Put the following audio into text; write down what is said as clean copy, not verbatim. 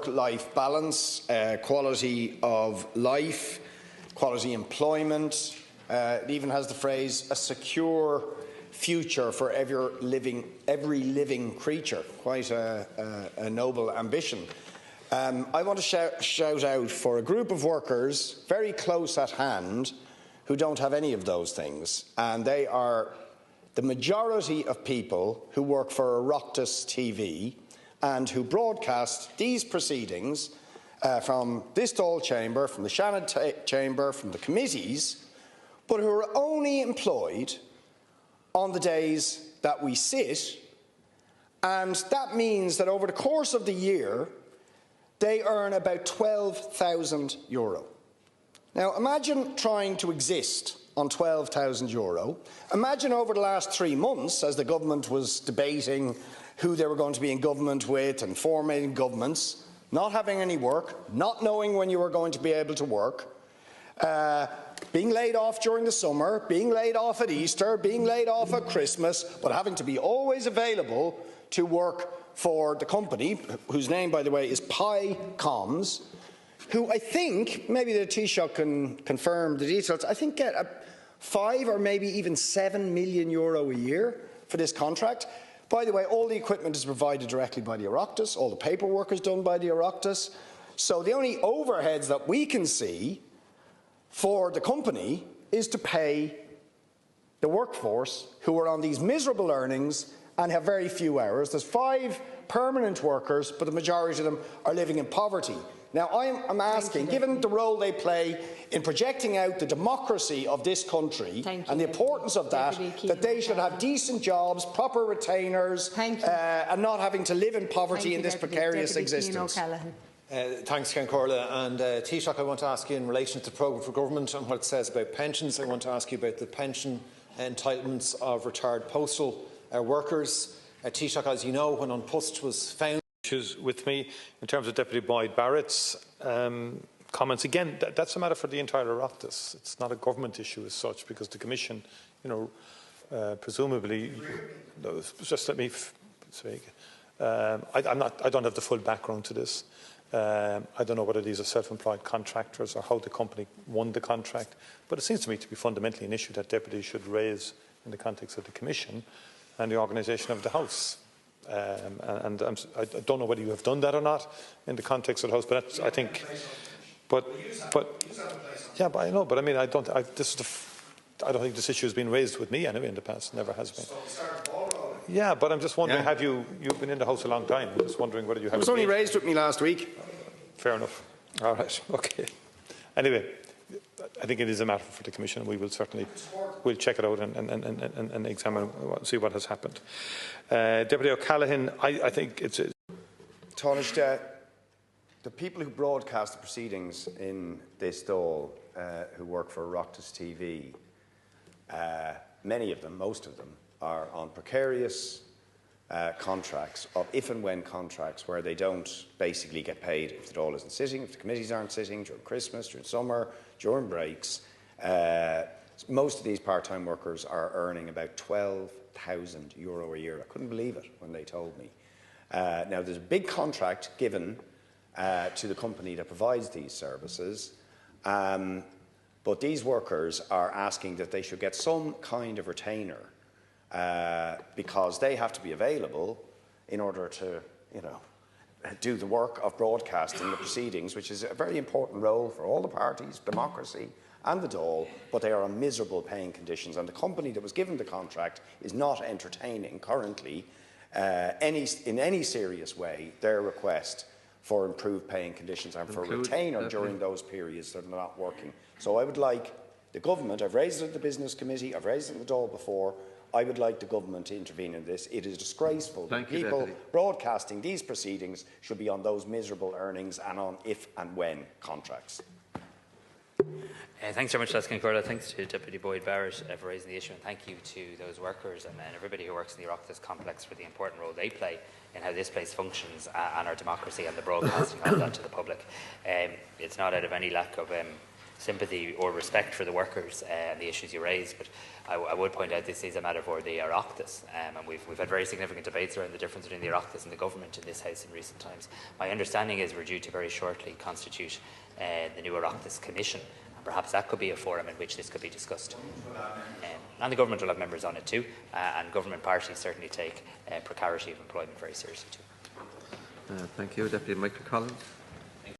work-life balance, quality of life, quality employment. It even has the phrase, a secure future for every living creature. Quite a noble ambition. I want to shout out for a group of workers very close at hand who don't have any of those things, and they are the majority of people who work for Oireachtas TV and who broadcast these proceedings from this Dáil chamber, from the Shannon chamber, from the committees, but who are only employed on the days that we sit, and that means that over the course of the year they earn about €12,000. Now imagine trying to exist on €12,000. Imagine over the last 3 months, as the government was debating who they were going to be in government with and forming governments, not having any work, not knowing when you were going to be able to work, being laid off during the summer, being laid off at Easter, being laid off at Christmas, but having to be always available to work for the company, whose name, by the way, is Pi Comms, who I think, maybe the Taoiseach can confirm the details, I think get €5 or maybe even €7 million a year for this contract. By the way, all the equipment is provided directly by the Oireachtas, all the paperwork is done by the Oireachtas, so the only overheads that we can see for the company is to pay the workforce who are on these miserable earnings and have very few hours. There's 5 permanent workers, but the majority of them are living in poverty. Now, I'm asking, given the role they play in projecting out the democracy of this country and the importance of that, that they should have decent jobs, proper retainers, and not having to live in poverty in this precarious existence. Thanks, Ken Corla. And Taoiseach, I want to ask you in relation to the programme for government and what it says about pensions. I want to ask you about the pension entitlements of retired postal workers. Taoiseach, as you know, when An Post was found, issues with me in terms of Deputy Boyd Barrett's comments. Again, that's a matter for the entire Oireachtas. It's not a government issue as such, because the Commission, presumably, just let me speak. I don't have the full background to this. I don't know whether these are self-employed contractors or how the company won the contract, but it seems to me to be fundamentally an issue that deputies should raise in the context of the Commission and the organisation of the House. And I don't know whether you have done that or not in the context of the House, but that's, I think. But yeah, but I know. But I mean, I don't think this issue has been raised with me anyway in the past. Never has been. Yeah, but I'm just wondering, have you've been in the House a long time? I'm just wondering whether you have. It was only raised with me last week. Fair enough. All right. Okay. Anyway, I think it is a matter for the Commission. We will certainly check it out and examine, see what has happened. Deputy O'Callaghan, I think it's. Taoiseach, the people who broadcast the proceedings in this Dáil, who work for Oireachtas TV, many of them, most of them, are on precarious contracts, of if and when contracts, where they don't basically get paid if the Dáil isn't sitting, if the committees aren't sitting, during Christmas, during summer, during breaks. Most of these part-time workers are earning about €12,000 a year. I couldn't believe it when they told me. Now, there's a big contract given to the company that provides these services, but these workers are asking that they should get some kind of retainer because they have to be available in order to, do the work of broadcasting the proceedings, which is a very important role for all the parties, democracy and the Dáil, but they are on miserable paying conditions, and the company that was given the contract is not entertaining currently in any serious way their request for improved paying conditions and for a retainer during those periods that are not working. So I would like the government, I've raised it at the Business Committee, I've raised it in the Dáil before, I would like the government to intervene in this. It is disgraceful that people broadcasting these proceedings should be on those miserable earnings and on if and when contracts. Thanks very much, Ken Corla. Thanks to Deputy Boyd Barrett for raising the issue, and thank you to those workers and everybody who works in the Oireachtas complex for the important role they play in how this place functions and our democracy and the broadcasting of that to the public. It's not out of any lack of sympathy or respect for the workers and the issues you raise, but I would point out this is a matter for the Oireachtas, and we've had very significant debates around the difference between the Oireachtas and the government in this House in recent times. My understanding is we're due to very shortly constitute the new Oireachtas Commission, and perhaps that could be a forum in which this could be discussed. And the government will have members on it too, and government parties certainly take precarity of employment very seriously too. Thank you. Deputy Michael Collins.